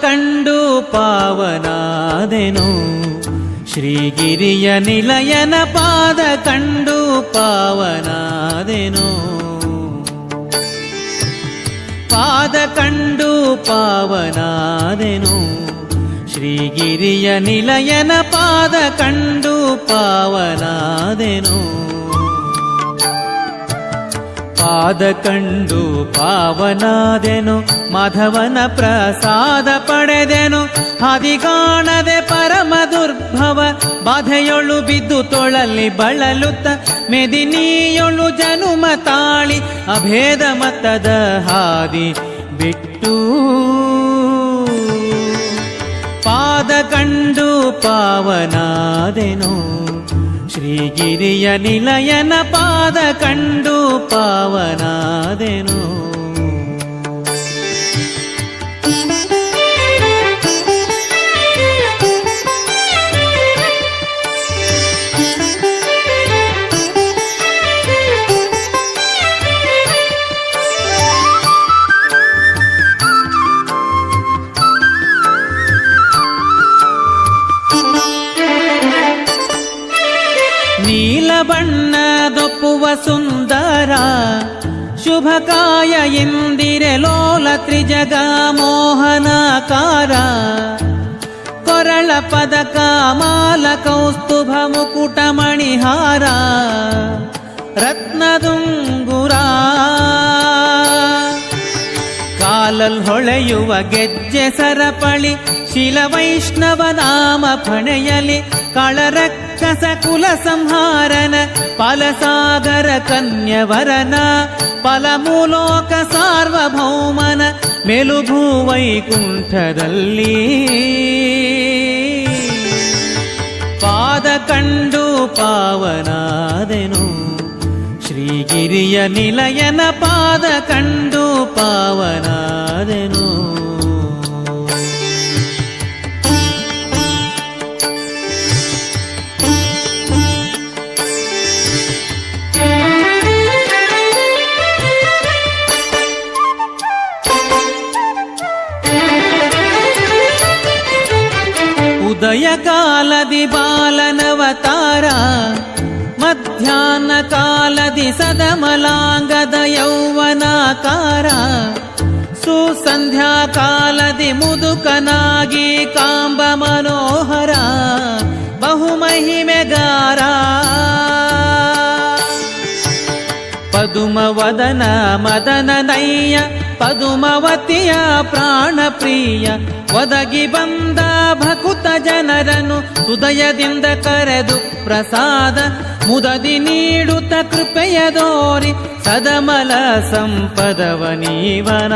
ಕಂಡು ಪಾವನಾದೆನು, ಶ್ರೀಗಿರಿಯ ನಿಲಯನ ಪಾದ ಕಂಡು ಪಾವನಾದೆನು. ಪಾದ ಕಂಡು ಪಾವನಾದೆನು, ಶ್ರೀಗಿರಿಯ ನಿಲಯನ ಪಾದ ಕಂಡು ಪಾವನಾದೆನು. ಪಾದ ಕಂಡು ಪಾವನಾದೆನು, ಮಾಧವನ ಪ್ರಸಾದ ಪಡೆದೆನು. ಹದಿಗಾಣದೆ ಪರಮ ದುರ್ಭವ ಬಾಧೆಯೊಳು ಬಿದ್ದು ತೊಳಲಿ ಬಳಲುತ್ತ, ಮೆದಿನಿಯೊಳು ಜನುಮ ತಾಳಿ ಅಭೇದ ಮತದ ಹಾದಿ ಬಿಟ್ಟು. ಪಾದ ಕಂಡು ಪಾವನಾದೆನು, ಶ್ರೀಗಿರಿಯ ನಿಲಯನ ಪಾದ ಕಂಡು ಪಾವನಾದೆನು. ನೀಲ ಬಣ್ಣದೊಪ್ಪುವ ಸುಂದರ ಶುಭಕಾಯ ಇಂದಿರೆ ಲೋಲ ತ್ರಿಜಗ ಮೋಹನಾಕಾರ. ಕೊರಳ ಪದಕ ಮಾಲ ಕೌಸ್ತುಭ ಮುಕುಟ ಮಣಿಹಾರ ರತ್ನದುಂಗುರ. ಕಾಲಲ್ ಹೊಳೆಯುವ ಗೆಜ್ಜೆ ಸರಪಳಿ ಶಿಲವೈಷ್ಣವ ನಾಮ ಫಣೆಯಲಿ. ಕಳರಕ್ಕಸ ಕುಲ ಸಂಹಾರನ ಫಲಸಾಗರ ಕನ್ಯವರನ ಫಲಮೂಲೋಕ ಸಾರ್ವಭೌಮನ ಮೆಲುಭೂ ವೈಕುಂಠದಲ್ಲಿ. ಪಾದ ಕಂಡು ಪಾವನಾದೆನು, ಶ್ರೀಗಿರಿಯ ನಿಲಯನ ಪಾದ ಕಂಡು ಪಾವನಾದೆನು. ಉದಯ ಕಾಲದಿ ಬಾಲನವತಾರ, ಮಧ್ಯಾಹ್ನ ಕಾಲದಿ ಸದಮಲಾಂಗದ ಯೌವನಾಕಾರ. ಸುಸಂಧ್ಯಾ ಕಾಲದಿ ಮುದುಕನಾಗಿ ಕಾಂಬ ಮನೋಹರ ಬಹುಮಹಿಮೆಗಾರ. ಪದುಮವದನ ಮದನ ನಯ್ಯ ಪದುಮವತಿಯ ಪ್ರಾಣ ಪ್ರಿಯ. ಒದಗಿ ಬಂದ ಭಕುತ ಜನರನ್ನು ಹೃದಯದಿಂದ ಕರೆದು ಪ್ರಸಾದ ಮುದದಿ ನೀಡುತ್ತ ಕೃಪೆಯ ದೋರಿ ಸದಮಲ ಸಂಪದವ ನೀವನ.